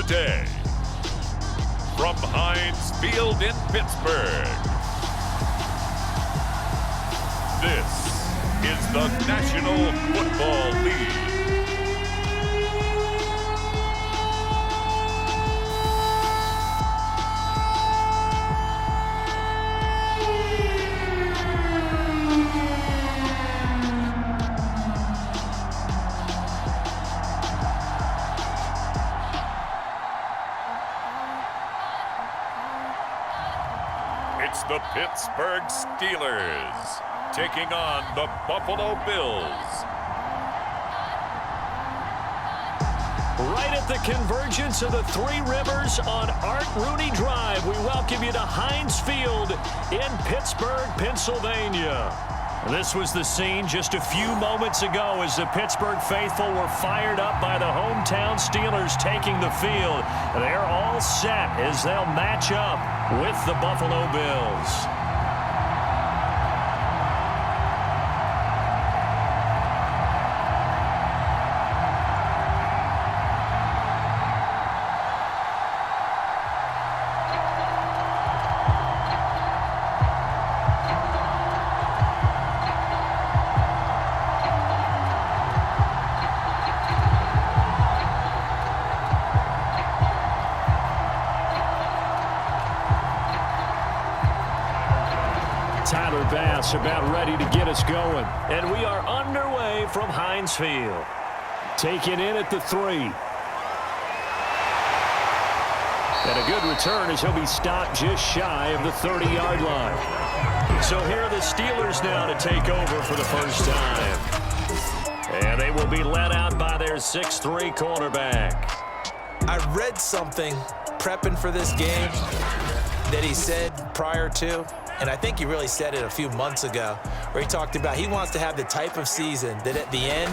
Tuesday, from Heinz Field in Pittsburgh, this is the National Football League. It's the Pittsburgh Steelers taking on the Buffalo Bills. Right at the convergence of the Three Rivers on Art Rooney Drive, we welcome you to Heinz Field in Pittsburgh, Pennsylvania. This was the scene just a few moments ago as the Pittsburgh faithful were fired up by the hometown Steelers taking the field. They're all set as they'll match up with the Buffalo Bills. About ready to get us going. And we are underway from Heinz Field. Taken in at the 3. And a good return as he'll be stopped just shy of the 30-yard line. So here are the Steelers now to take over for the first time. And they will be led out by their 6'3" quarterback. I read something prepping for this game that he said prior to, and I think he really said it a few months ago, where he talked about he wants to have the type of season that at the end,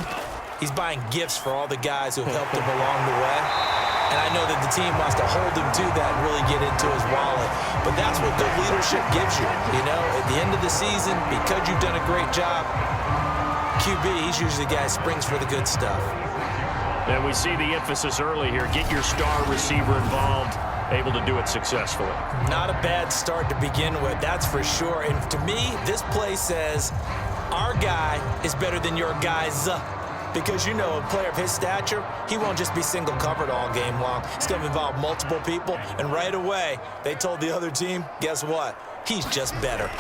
he's buying gifts for all the guys who have helped him along the way. And I know that the team wants to hold him to that and really get into his wallet. But that's what good leadership gives you. You know, at the end of the season, because you've done a great job, QB, he's usually the guy who springs for the good stuff. And we see the emphasis early here. Get your star receiver involved. Able to do it successfully. Not a bad start to begin with, that's for sure. And to me, this play says our guy is better than your guys. Because, you know, a player of his stature, he won't just be single covered all game long. He's going to involve multiple people. And right away, they told the other team, guess what? He's just better.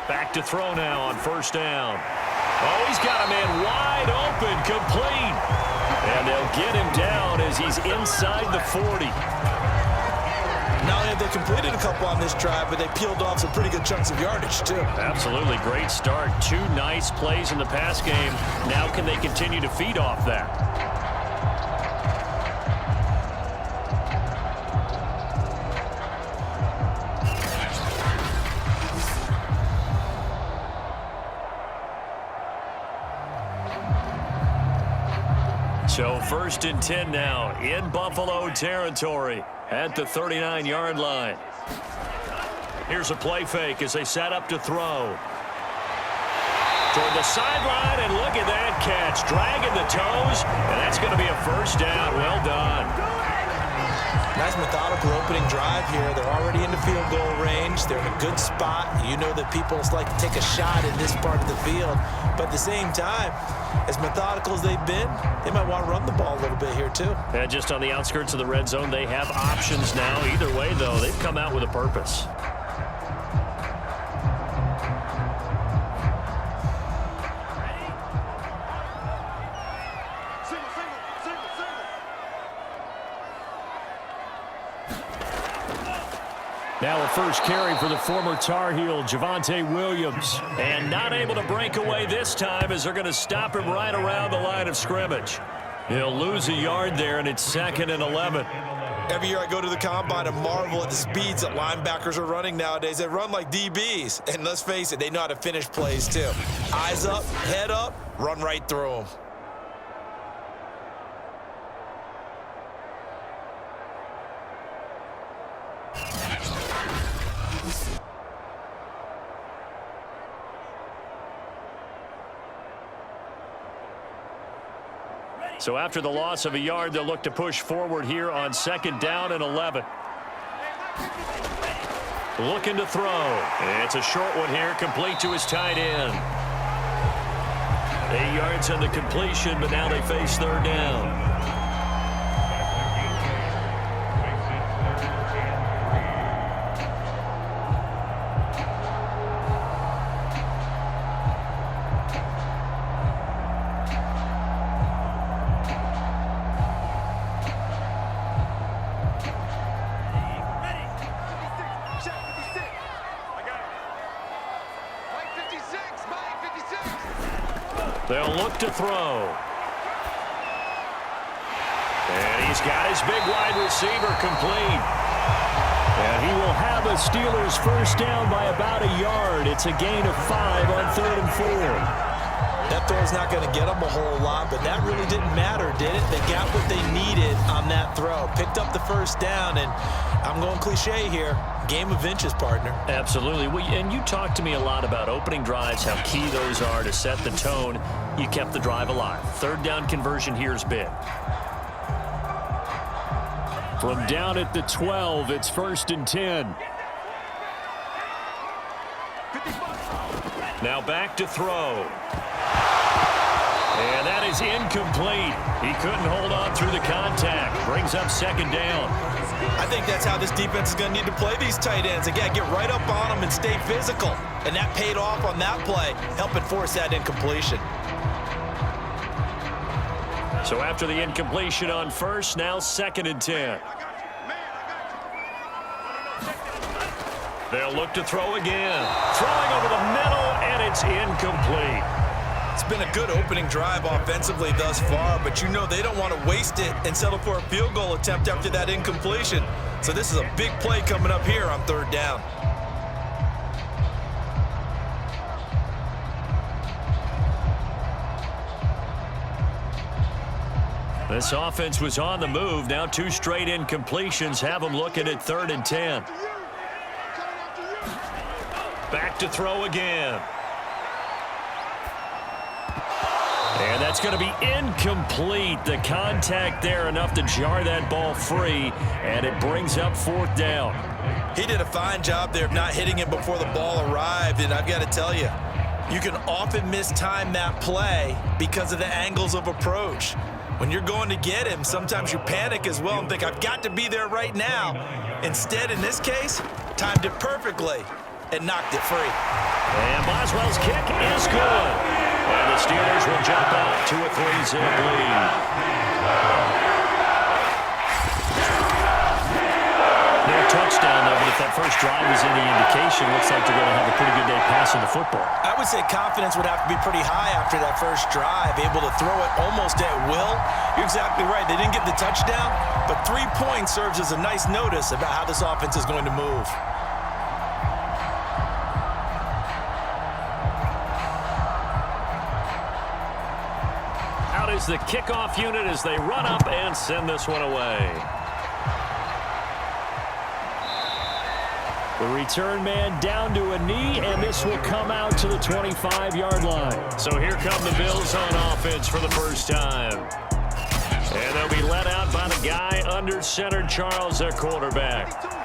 Back to throw now on first down. Oh, he's got a man wide open, complete. And they'll get him down as he's inside the 40. Not only have they completed a couple on this drive, but they peeled off some pretty good chunks of yardage, too. Absolutely. Great start. 2 nice plays in the pass game. Now can they continue to feed off that? So 1st and 10 now in Buffalo territory at the 39-yard line. Here's a play fake as they set up to throw. Toward the sideline, and look at that catch. Dragging the toes, and that's going to be a first down. Well done. Nice methodical opening drive here. They're already in the field goal range. They're in a good spot. You know that people like to take a shot in this part of the field. But at the same time, as methodical as they've been, they might want to run the ball a little bit here too. And just on the outskirts of the red zone, they have options now. Either way, though, they've come out with a purpose. Now a first carry for the former Tar Heel, Javonte Williams. And not able to break away this time as they're going to stop him right around the line of scrimmage. He'll lose a yard there, and it's 2nd and 11. Every year I go to the combine and marvel at the speeds that linebackers are running nowadays. They run like DBs. And let's face it, they know how to finish plays too. Eyes up, head up, run right through them. Ready. So after the loss of a yard, they'll look to push forward here on 2nd down and 11. Looking to throw. It's a short one here, complete to his tight end. 8 yards on the completion, but now they face 3rd down. They'll look to throw. And he's got his big wide receiver complete. And he will have a Steelers 1st down by about a yard. It's a gain of 5 on 3rd and 4. That throw's not going to get them a whole lot, but that really didn't matter, did it? They got what they needed on that throw. Picked up the 1st down, and I'm going cliche here. Game of inches, partner. Absolutely. And you talked to me a lot about opening drives, how key those are to set the tone. You kept the drive alive. 3rd down conversion here is big. From down at the 12, it's 1st and 10. Now back to throw. And that is incomplete. He couldn't hold on through the contact. Brings up 2nd down. I think that's how this defense is going to need to play these tight ends. Again, get right up on them and stay physical. And that paid off on that play, helping force that incompletion. So after the incompletion on 1st, now 2nd and 10. They'll look to throw again. Throwing over the middle, and it's incomplete. It's been a good opening drive offensively thus far, but you know they don't want to waste it and settle for a field goal attempt after that incompletion. So this is a big play coming up here on 3rd down. This offense was on the move. Now 2 straight incompletions have them looking at 3rd and 10. Back to throw again. And that's going to be incomplete. The contact there enough to jar that ball free, and it brings up 4th down. He did a fine job there of not hitting it before the ball arrived, and I've got to tell you, you can often mistime that play because of the angles of approach. When you're going to get him, sometimes you panic as well and think, I've got to be there right now. Instead, in this case, timed it perfectly and knocked it free. And Boswell's kick is good. And the Steelers will jump out to a 3-zip lead. No touchdown, though, but if that first drive was any indication, looks like they're going to have a pretty good day passing the football. I would say confidence would have to be pretty high after that first drive, able to throw it almost at will. You're exactly right. They didn't get the touchdown, but 3 points serves as a nice notice about how this offense is going to move. Is the kickoff unit as they run up and send this one away. The return man down to a knee, and this will come out to the 25-yard line. So here come the Bills on offense for the first time. And they'll be led out by the guy under center, Charles, their quarterback.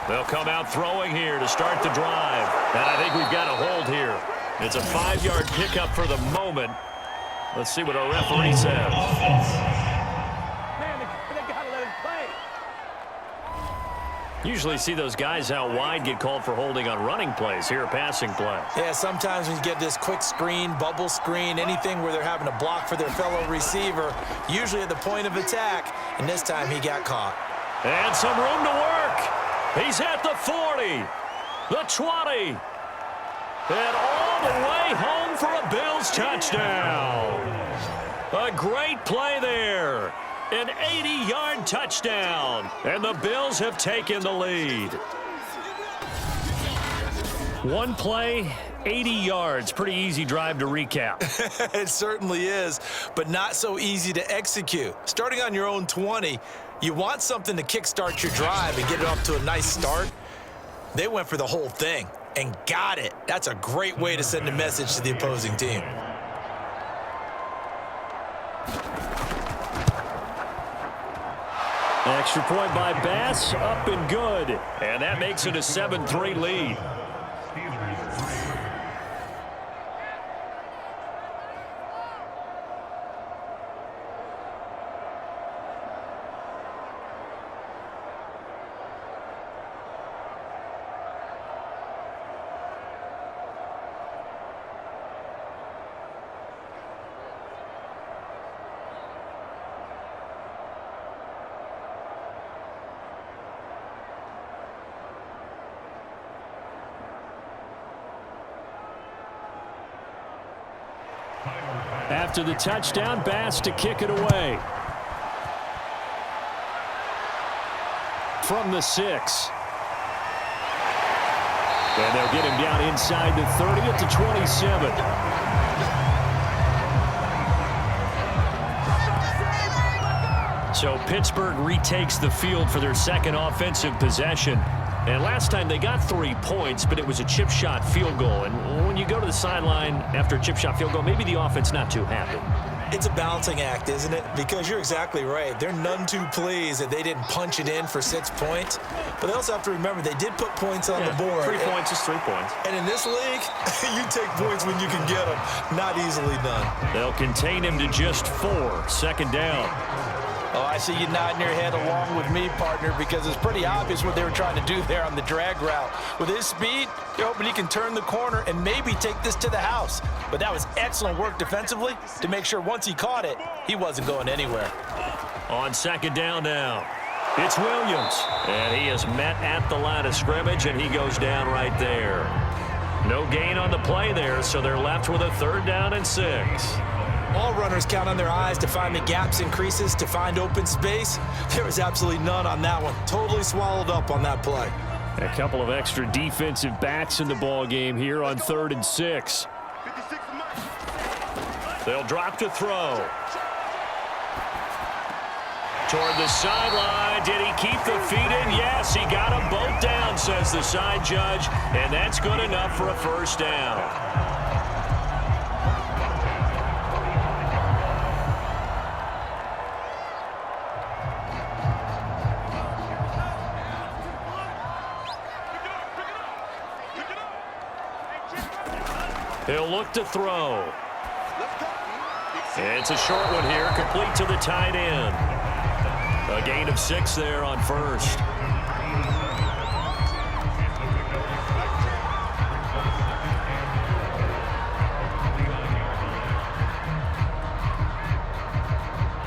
They'll come out throwing here to start the drive. And I think we've got a hold here. It's a 5-yard pickup for the moment. Let's see what our referee says. Man, they gotta let him play. Usually see those guys out wide get called for holding on running plays. Here, a passing play. Yeah, sometimes when you get this quick screen, bubble screen, anything where they're having to block for their fellow receiver, usually at the point of attack, and this time he got caught. And some room to work. He's at the 40, the 20, and all the way home for a Bills touchdown. A great play there. An 80-yard touchdown, and the Bills have taken the lead. One play, 80 yards. Pretty easy drive to recap. It certainly is, but not so easy to execute. Starting on your own 20, you want something to kickstart your drive and get it off to a nice start. They went for the whole thing, and got it. That's a great way to send a message to the opposing team. Extra point by Bass, up and good. And that makes it a 7-3 lead. After the touchdown, Bass to kick it away. From the 6. And they'll get him down inside the 30 at the 27. So Pittsburgh retakes the field for their second offensive possession. And last time they got 3 points, but it was a chip shot field goal. And when you go to the sideline after a chip shot field goal, maybe the offense not too happy. It's a balancing act, isn't it? Because you're exactly right. They're none too pleased that they didn't punch it in for 6 points. But they also have to remember they did put points on the board. 3 points is 3 points. And in this league, you take points when you can get them. Not easily done. They'll contain him to just 4. Second down. Oh, I see you nodding your head along with me, partner, because it's pretty obvious what they were trying to do there on the drag route. With his speed, they're hoping he can turn the corner and maybe take this to the house. But that was excellent work defensively to make sure once he caught it, he wasn't going anywhere. On second down now, it's Williams. And he is met at the line of scrimmage, and he goes down right there. No gain on the play there, so they're left with a 3rd down and 6. All runners count on their eyes to find the gaps and creases, to find open space. There was absolutely none on that one. Totally swallowed up on that play. A couple of extra defensive backs in the ball game here on 3rd and 6. They'll drop to throw. Toward the sideline. Did he keep the feet in? Yes, he got them both down, says the side judge. And that's good enough for a 1st down. He'll look to throw. It's a short one here, complete to the tight end. A gain of 6 there on 1st.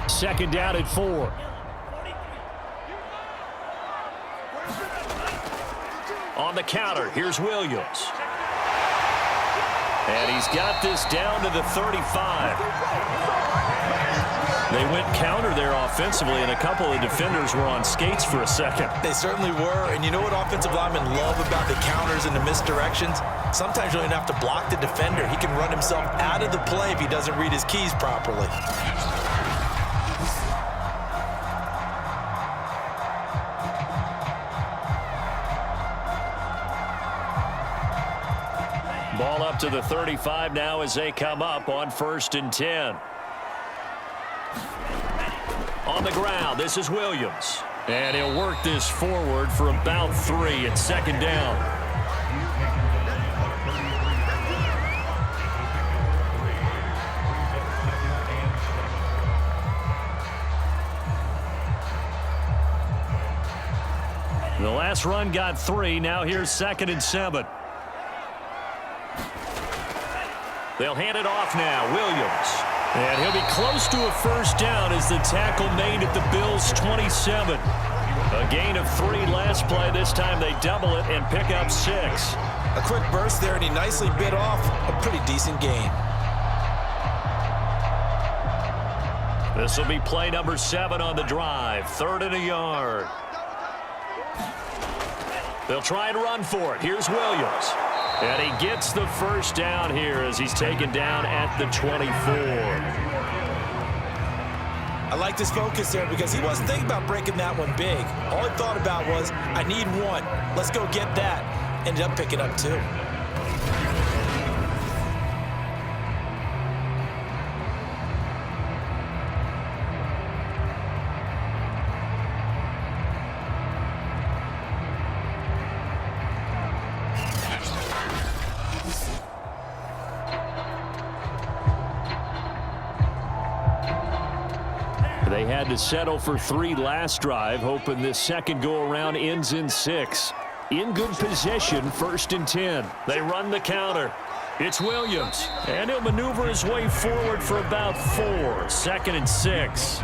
Second down at 4. On the counter, here's Williams. And he's got this down to the 35. They went counter there offensively, and a couple of defenders were on skates for a second. They certainly were, and you know what offensive linemen love about the counters and the misdirections? Sometimes you don't even have to block the defender. He can run himself out of the play if he doesn't read his keys properly. Ball up to the 35 now as they come up on 1st and 10. On the ground, this is Williams. And he'll work this forward for about 3 at 2nd down. The last run got 3. Now here's 2nd and 7. They'll hand it off now. Williams. And he'll be close to a 1st down as the tackle made at the Bills' 27. A gain of 3 last play. This time they double it and pick up 6. A quick burst there, and he nicely bit off a pretty decent gain. This will be play number 7 on the drive. 3rd and a yard. They'll try and run for it. Here's Williams. And he gets the 1st down here as he's taken down at the 24. I like this focus there because he wasn't thinking about breaking that one big. All he thought about was, I need 1. Let's go get that. ended up picking up 2. They had to settle for 3 last drive, hoping this second go-around ends in 6. In good possession, 1st and 10. They run the counter. It's Williams, and he'll maneuver his way forward for about 4. 2nd and 6.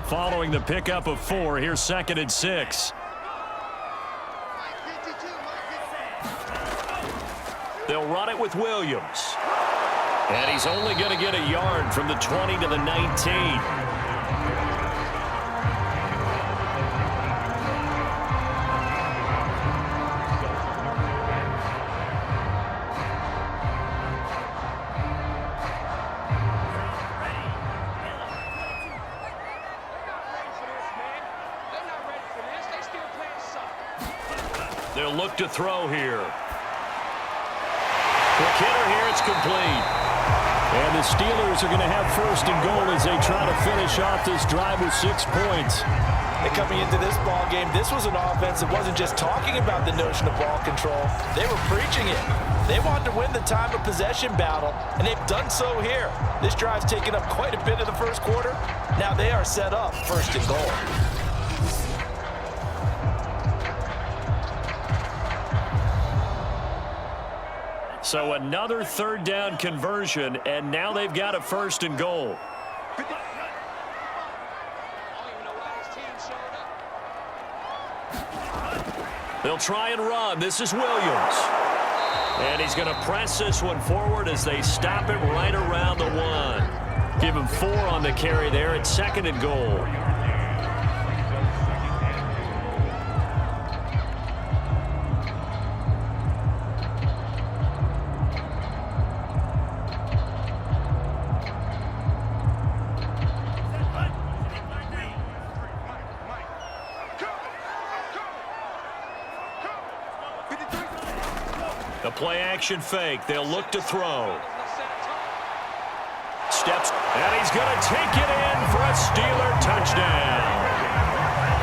Following the pickup of 4, here's 2nd and 6. They'll run it with Williams. And he's only going to get a yard from the 20 to the 19. They'll look to throw here. Quick hitter here, it's complete. And the Steelers are going to have 1st and goal as they try to finish off this drive with 6 points. And coming into this ball game, this was an offense that wasn't just talking about the notion of ball control. They were preaching it. They wanted to win the time of possession battle, and they've done so here. This drive's taken up quite a bit of the first quarter. Now they are set up 1st and goal. So another 3rd down conversion, and now they've got a 1st and goal. They'll try and run. This is Williams. And he's going to press this one forward as they stop it right around the 1. Give him 4 on the carry there at 2nd and goal. The play-action fake. They'll look to throw. Steps, and he's going to take it in for a Steeler touchdown.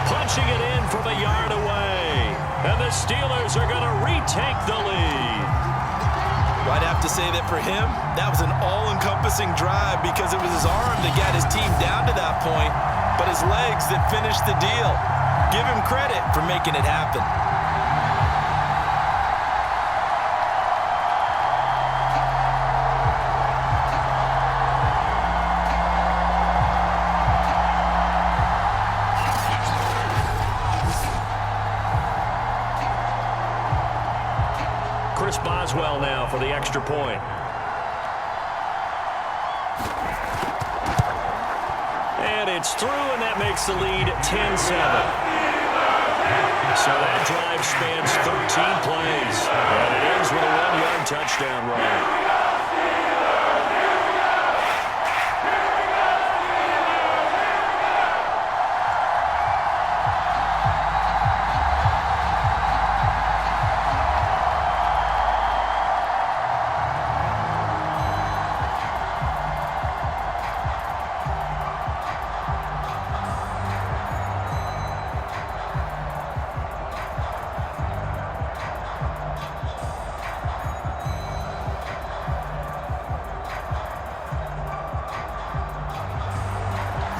Punching it in from a yard away. And the Steelers are going to retake the lead. Well, I'd have to say that for him, that was an all-encompassing drive because it was his arm that got his team down to that point, but his legs that finished the deal. Give him credit for making it happen. Boswell now for the extra point. And it's through, and that makes the lead 10-7. So that drive spans 13 plays. And it ends with a 1-yard touchdown run.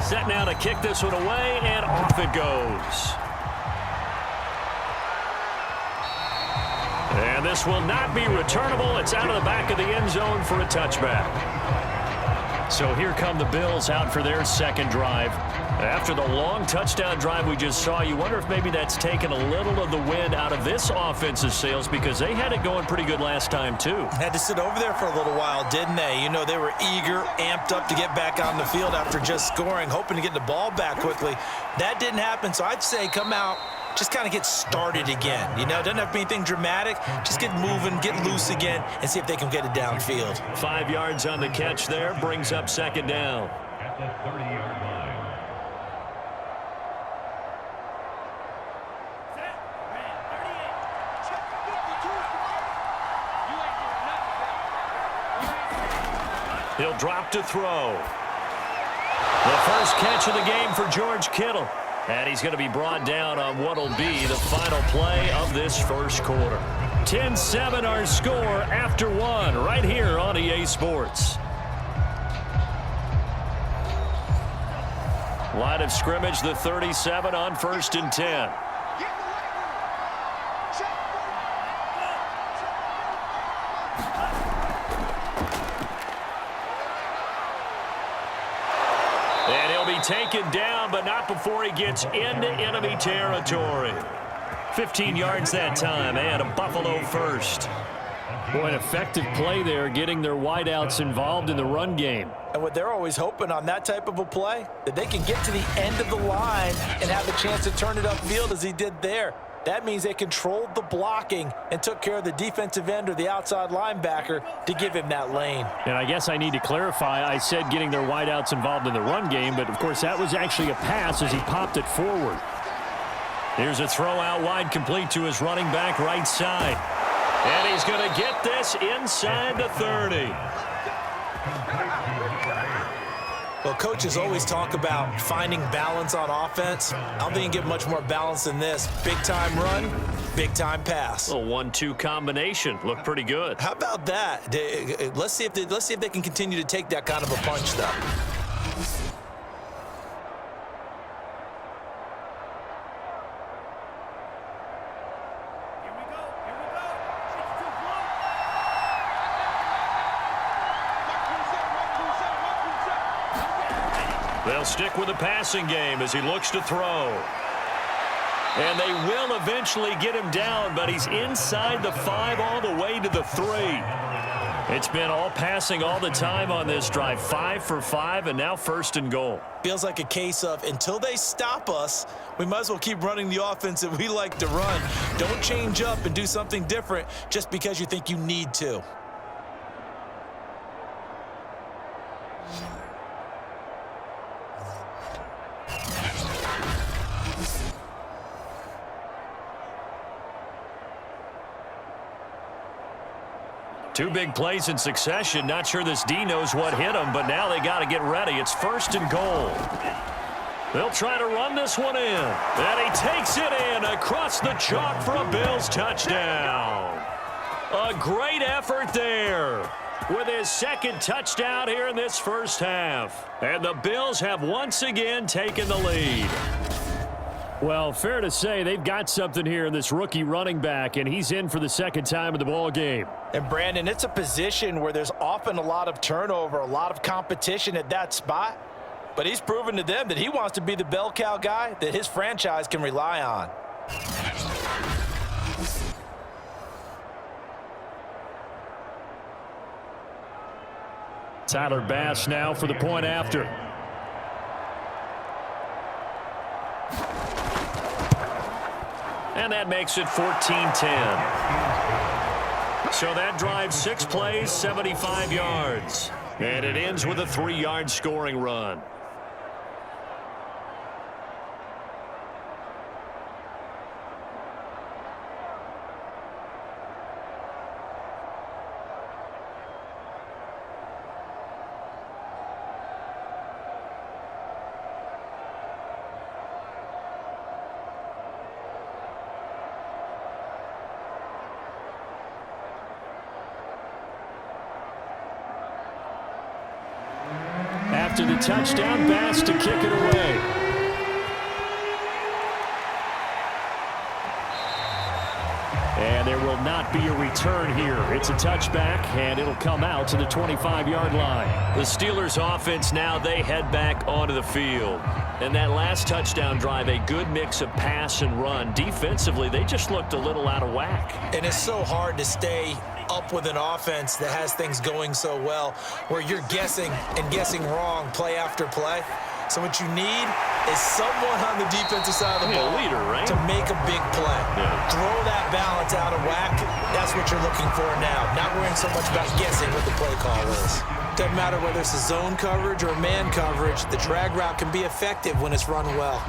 Set now to kick this one away, and off it goes. And this will not be returnable. It's out of the back of the end zone for a touchback. So here come the Bills out for their second drive. After the long touchdown drive we just saw, you wonder if maybe that's taken a little of the wind out of this offensive sails because they had it going pretty good last time too. Had to sit over there for a little while, didn't they? You know, they were eager, amped up to get back on the field after just scoring, hoping to get the ball back quickly. That didn't happen, so I'd say come out, just kind of get started again. You know, doesn't have to be anything dramatic. Just get moving, get loose again, and see if they can get it downfield. 5 yards on the catch there, brings up second down. At the 30-yard line. He'll drop to throw. The first catch of the game for George Kittle. And he's going to be brought down on what will be the final play of this first quarter. 10-7 our score after one right here on EA Sports. Line of scrimmage, the 37 on 1st and 10. And he'll be taken down, but not before he gets into enemy territory. 15 yards that time, and a Buffalo first. Boy, an effective play there, getting their wideouts involved in the run game. And what they're always hoping on that type of a play, that they can get to the end of the line and have a chance to turn it upfield as he did there. That means they controlled the blocking and took care of the defensive end or the outside linebacker to give him that lane. And I guess I need to clarify, I said getting their wideouts involved in the run game, but of course that was actually a pass as he popped it forward. Here's a throw out wide, complete to his running back right side. And he's going to get this inside the 30. Well, coaches always talk about finding balance on offense. I don't think you can get much more balance than this. Big-time run, big-time pass. A 1-2 combination. Looked pretty good. How about that? Let's see if they can continue to take that kind of a punch, though. They'll stick with the passing game as he looks to throw. And they will eventually get him down, but he's inside the 5 all the way to the 3. It's been all passing all the time on this drive. 5 for 5, and now 1st and goal. Feels like a case of until they stop us, we might as well keep running the offense that we like to run. Don't change up and do something different just because you think you need to. Two big plays in succession. Not sure this D knows what hit him, but now they got to get ready. It's 1st and goal. They'll try to run this one in. And he takes it in across the chalk for a Bills touchdown. A great effort there with his 2nd touchdown here in this first half. And the Bills have once again taken the lead. Well, fair to say they've got something here in this rookie running back, and he's in for the 2nd time of the ball game. And, Brandon, it's a position where there's often a lot of turnover, a lot of competition at that spot. But he's proven to them that he wants to be the bell cow guy that his franchise can rely on. Tyler Bass now for the point after. And that makes it 14-10. So that drives 6 plays, 75 yards. And it ends with a 3-yard scoring run. After the touchdown, Bass to kick it away. And there will will not be a return here. It's a touchback, and it'll come out to the 25-yard line. The Steelers offense now, they head back onto the field. And that last touchdown drive, a good mix of pass and run. Defensively, they just looked a little out of whack. And it's so hard to stay up with an offense that has things going so well, where you're guessing and guessing wrong play after play. So what you need is someone on the defensive side of the ball leader, right? to make a big play. Yeah. Throw that balance out of whack. That's what you're looking for now. Not worrying so much about guessing what the play call is. Doesn't matter whether it's a zone coverage or man coverage. The drag route can be effective when it's run well.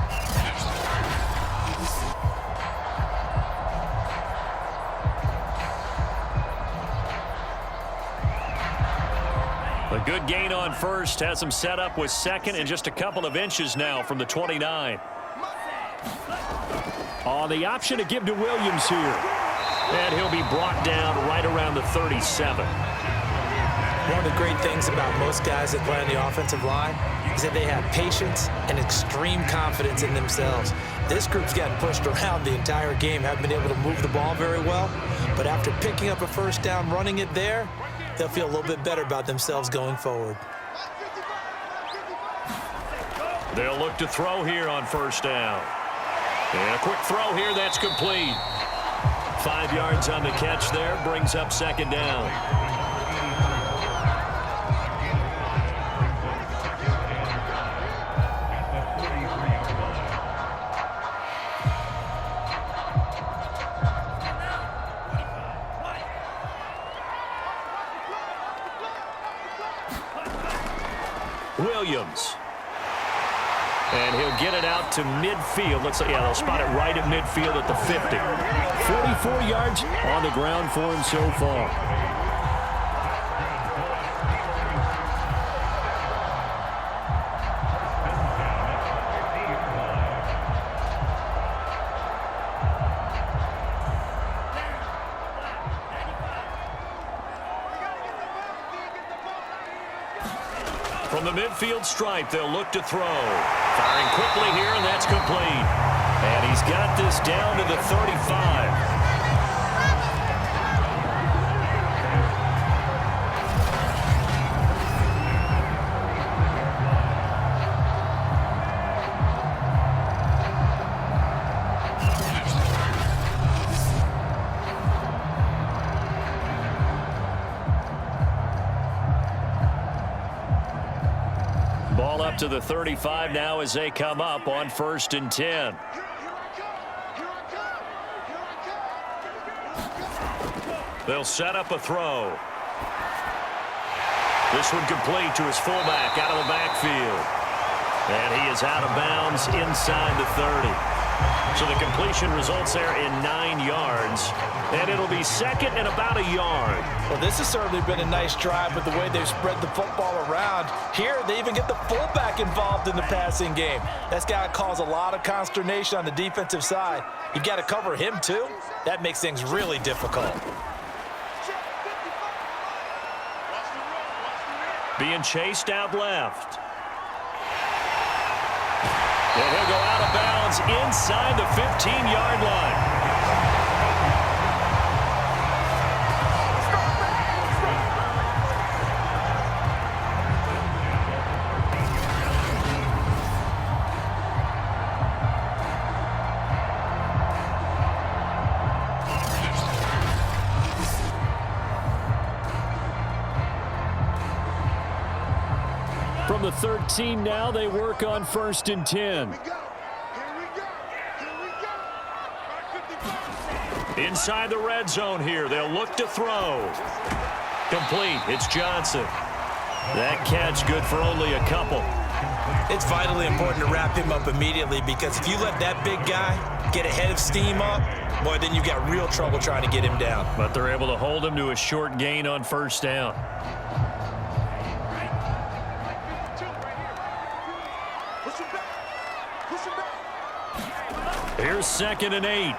A good gain on first has him set up with second and just a couple of inches now from the 29. On the option to give to Williams here. And he'll be brought down right around the 37. One of the great things about most guys that play on the offensive line is that they have patience and extreme confidence in themselves. This group's gotten pushed around the entire game, haven't been able to move the ball very well. But after picking up a first down, running it there, they'll feel a little bit better about themselves going forward. They'll look to throw here on first down. And a quick throw here, that's complete. 5 yards on the catch there, brings up second down. Williams. And he'll get it out to midfield. They'll spot it right at midfield at the 50. 44 yards on the ground for him so far. From the midfield stripe, they'll look to throw. Firing quickly here, and that's complete. And he's got this down to the 35. Ball up to the 35 now as they come up on 1st and 10. They'll set up a throw. This one complete to his fullback out of the backfield. And he is out of bounds inside the 30. So the completion results there in 9 yards. And it'll be second and about a yard. Well, this has certainly been a nice drive with the way they've spread the football around. Here, they even get the fullback involved in the passing game. That's got to cause a lot of consternation on the defensive side. You've got to cover him, too. That makes things really difficult. Being chased out left. And he'll go out of bounds inside the 15-yard line. From the 13 now, they work on 1st and 10. Inside the red zone here, they'll look to throw. Complete, it's Johnson. That catch good for only a couple. It's vitally important to wrap him up immediately, because if you let that big guy get ahead of steam up, boy, then you've got real trouble trying to get him down. But they're able to hold him to a short gain on 1st down. Here's 2nd and 8.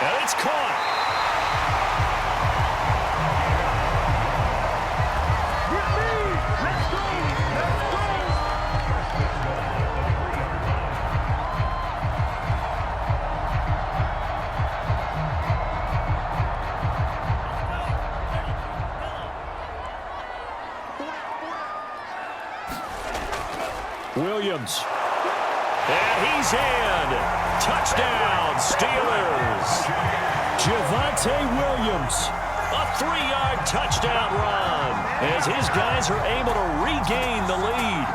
And it's caught. Williams. And he's in. Touchdown, Steelers. Javonte Williams. A 3-yard touchdown run as his guys are able to regain the lead.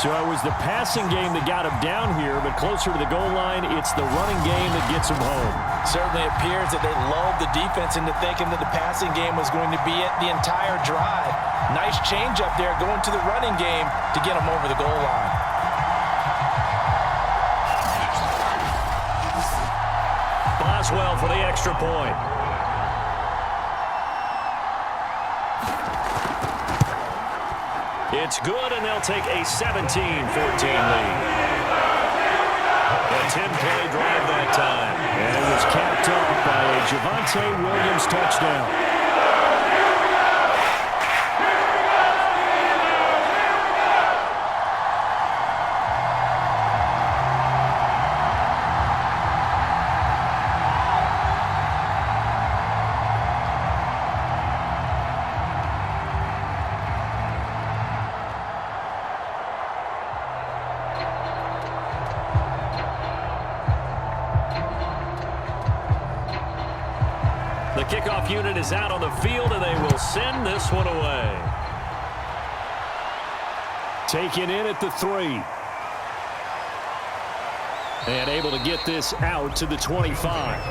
So it was the passing game that got him down here, but closer to the goal line, it's the running game that gets him home. Certainly appears that they lulled the defense into thinking that the passing game was going to be it the entire drive. Nice change up there going to the running game to get him over the goal line. Boswell for the extra point. It's good, and they'll take a 17-14 lead. A 10-play drive that time. And it was capped off by a Javonte Williams touchdown. The kickoff unit is out on the field, and they will send this one away. Taken in at the 3. And able to get this out to the 25.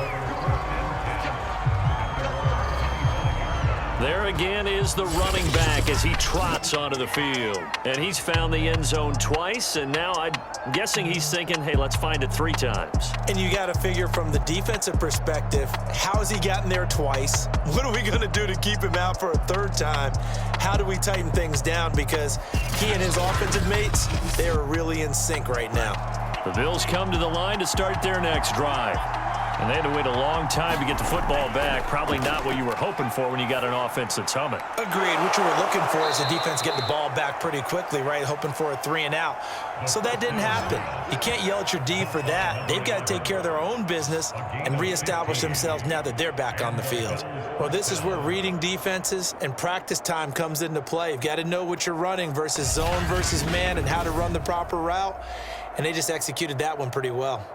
There again is the running back as he trots onto the field. And he's found the end zone twice, and now I'm guessing he's thinking, hey, let's find it 3 times. And you got to figure from the defensive perspective, how has he gotten there twice? What are we going to do to keep him out for a 3rd time? How do we tighten things down? Because he and his offensive mates, they are really in sync right now. The Bills come to the line to start their next drive. And they had to wait a long time to get the football back. Probably not what you were hoping for when you got an offense that's humming. Agreed. What you were looking for is the defense getting the ball back pretty quickly, right? Hoping for a 3 and out. So that didn't happen. You can't yell at your D for that. They've got to take care of their own business and reestablish themselves now that they're back on the field. Well, this is where reading defenses and practice time comes into play. You've got to know what you're running versus zone versus man and how to run the proper route. And they just executed that one pretty well.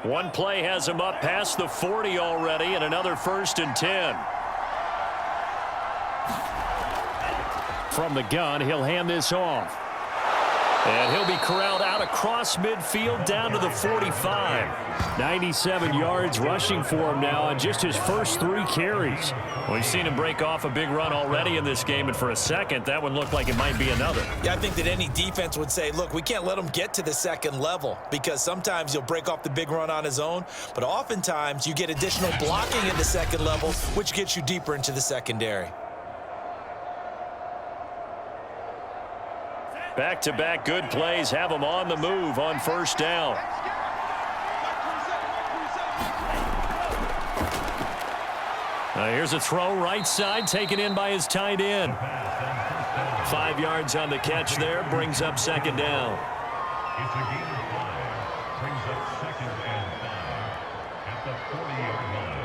One play has him up past the 40 already, and another 1st and 10. From the gun, he'll hand this off. And he'll be corralled out across midfield down to the 45. 97 yards rushing for him now on just his first 3 carries. We've seen him break off a big run already in this game, and for a second, that one looked like it might be another. Yeah, I think that any defense would say, look, we can't let him get to the 2nd level because sometimes he'll break off the big run on his own, but oftentimes you get additional blocking at the 2nd level, which gets you deeper into the secondary. Back-to-back good plays have him on the move on 1st down. Here's a throw right side taken in by his tight end. 5 yards on the catch there, brings up 2nd down. It's a gain of 5. Brings up 2nd and 5 at the 40-yard line.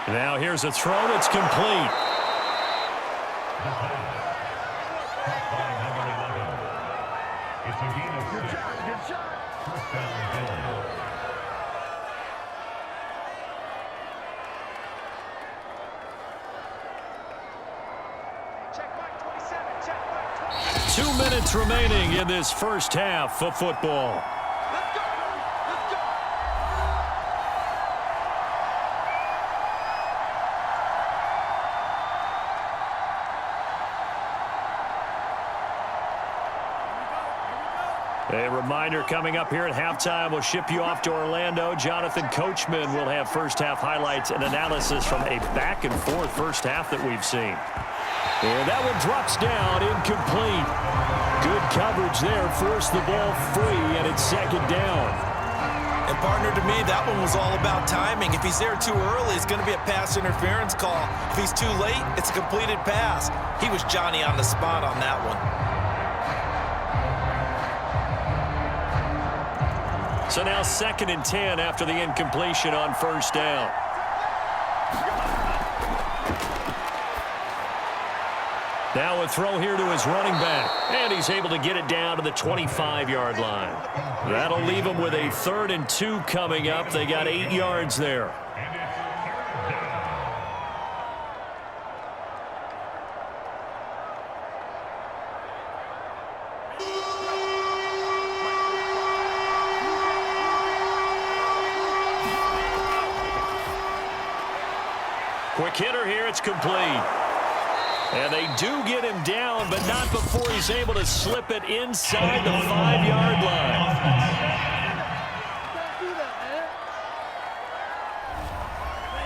Now here's a throw that's complete. The pass. Caught by number 11. It's a gain of 6. First down, Bills. Check back 27. Check back 27. 2 minutes remaining in this first half of football. Let's go. Let's go. A reminder coming up here at halftime, we'll ship you off to Orlando. Jonathan Coachman will have first-half highlights and analysis from a back-and-forth first half that we've seen. And that one drops down, incomplete. Good coverage there, forced the ball free, and it's second down. And partner, to me, that one was all about timing. If he's there too early, it's going to be a pass interference call. If he's too late, it's a completed pass. He was Johnny on the spot on that one. So now 2nd and 10 after the incompletion on first down. Now a throw here to his running back, and he's able to get it down to the 25-yard line. That'll leave him with a 3rd and 2 coming up. They got 8 yards there. Quick hitter here, it's complete. And they do get him down, but not before he's able to slip it inside the 5-yard line.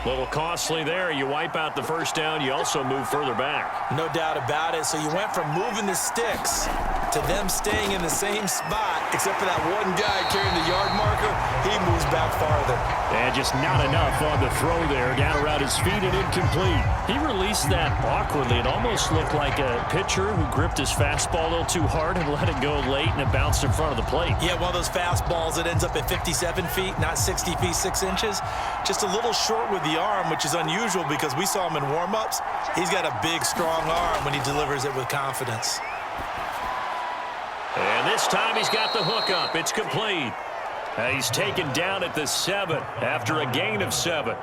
A little costly there. You wipe out the first down. You also move further back. No doubt about it. So you went from moving the sticks to them staying in the same spot, except for that one guy carrying the yard marker. He moves back farther. And just not enough on the throw there. Down around his feet and incomplete. He released that awkwardly. It almost looked like a pitcher who gripped his fastball a little too hard and let it go late, and it bounced in front of the plate. Yeah, one of those fastballs that ends up at 57 feet, not 60 feet, 6 inches. Just a little short with the arm, which is unusual because we saw him in warm-ups. He's got a big, strong arm when he delivers it with confidence. And this time he's got the hook up. It's complete. He's taken down at the 7 after a gain of 7. A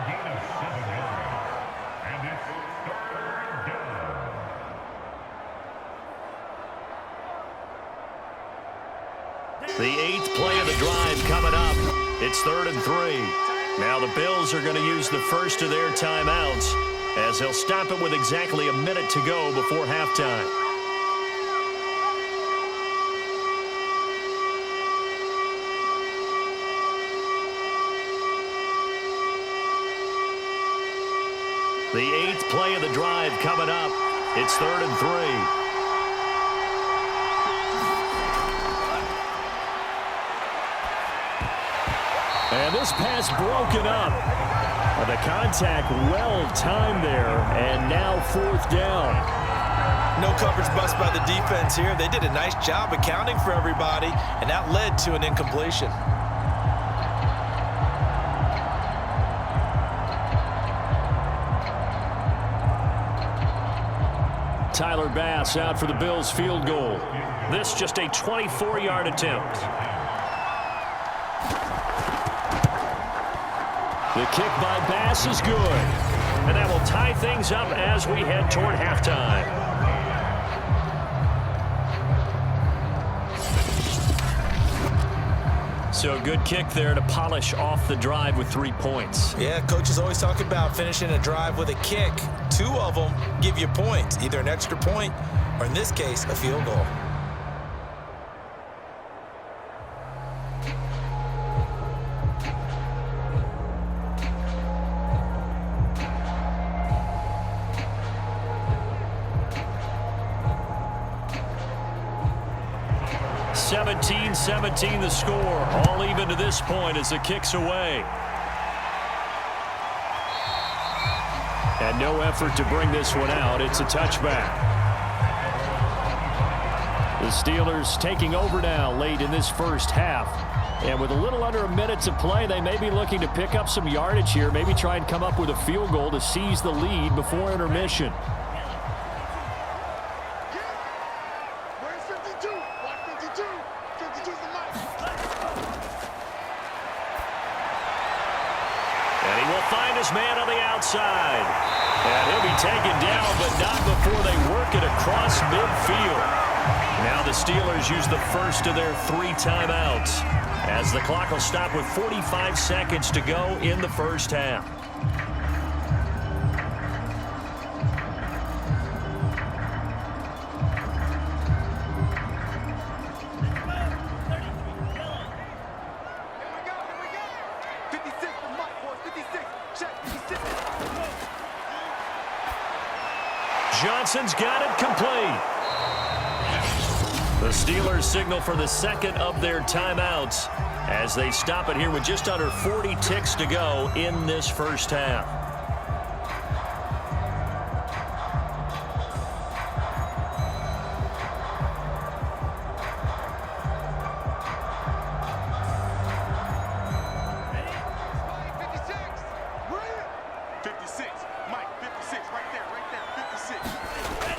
gain of 7 yards. And it's 3rd down. The 8th play of the drive coming up. It's 3rd and 3. Now the Bills are going to use the first of their timeouts as they'll stop it with exactly a minute to go before halftime. The 8th play of the drive coming up. It's 3rd and 3. And this pass broken up. The contact well timed there, and now 4th down. No coverage bust by the defense here. They did a nice job accounting for everybody, and that led to an incompletion. Tyler Bass out for the Bills field goal. This just a 24-yard attempt. The kick by Bass is good. And that will tie things up as we head toward halftime. So a good kick there to polish off the drive with 3 points. Yeah, coaches always talk about finishing a drive with a kick. 2 of them give you points, either an extra point or, in this case, a field goal. (17-17) the score. All even to this point as the kick's away. And no effort to bring this one out. It's a touchback. The Steelers taking over now late in this first half. And with a little under a minute to play, they may be looking to pick up some yardage here, maybe try and come up with a field goal to seize the lead before intermission. Where's 52? Watch 52. 52's the line. And he will find his man on the outside. And he'll be taken down, but not before they work it across midfield. Now the Steelers use the first of their 3 timeouts as the clock will stop with 45 seconds to go in the first half. 56 for Mike, boys. 56. Check, 56. Johnson's got it complete. The Steelers signal for the second of their timeouts as they stop it here with just under 40 ticks to go in this first half.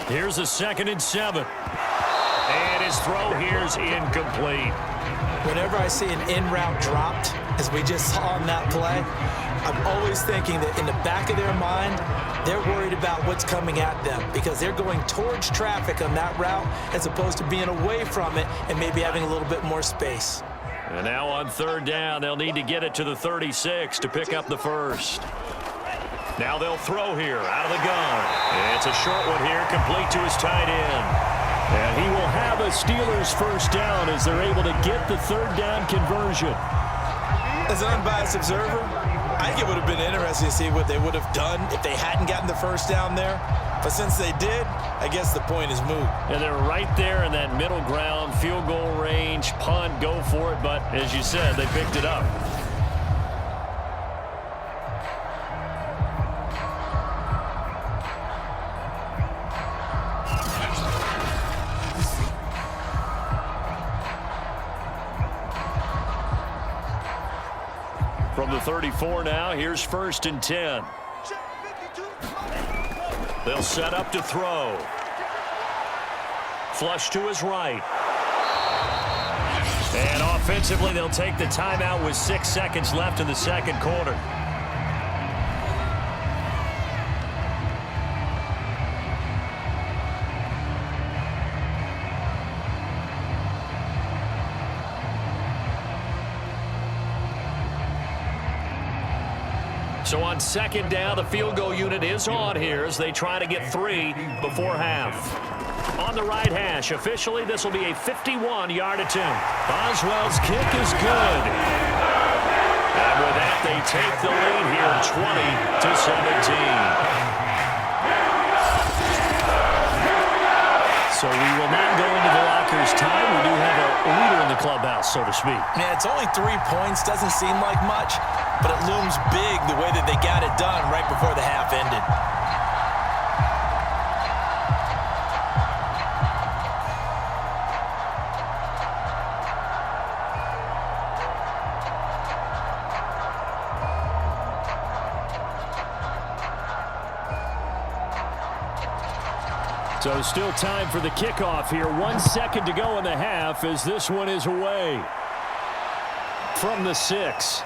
Here's a 2nd and 7. And his throw here is incomplete. Whenever I see an in-route dropped, as we just saw on that play, I'm always thinking that in the back of their mind, they're worried about what's coming at them because they're going towards traffic on that route as opposed to being away from it and maybe having a little bit more space. And now on 3rd down, they'll need to get it to the 36 to pick up the first. Now they'll throw here out of the gun. It's a short one here, complete to his tight end. And he will have a Steelers first down as they're able to get the 3rd down conversion. As an unbiased observer, I think it would have been interesting to see what they would have done if they hadn't gotten the first down there. But since they did, I guess the point is moot. And they're right there in that middle ground, field goal range, punt, go for it. But as you said, they picked it up. From the 34 now, here's 1st and 10. They'll set up to throw. Flush to his right. And offensively, they'll take the timeout with 6 seconds left in the second quarter. So on 2nd down, the field goal unit is on here as they try to get 3 before half. On the right hash, officially, this will be a 51-yard attempt. Boswell's kick is good. And with that, they take the lead here, 20-17. So we will not go into the lockers time. We do have a leader in the clubhouse, so to speak. Yeah, it's only 3 points. Doesn't seem like much, but it looms big the way that they got it done right before the half ended. So still time for the kickoff here. 1 second to go in the half as this one is away from the 6.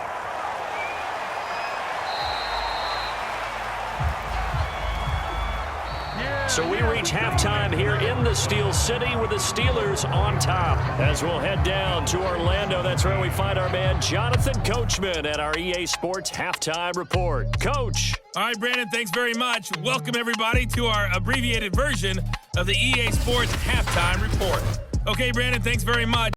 So we reach halftime here in the Steel City with the Steelers on top. As we'll head down to Orlando, that's where we find our man Jonathan Coachman at our EA Sports Halftime Report. Coach. All right, Brandon, thanks very much. Welcome, everybody, to our abbreviated version of the EA Sports Halftime Report. Okay, Brandon, thanks very much.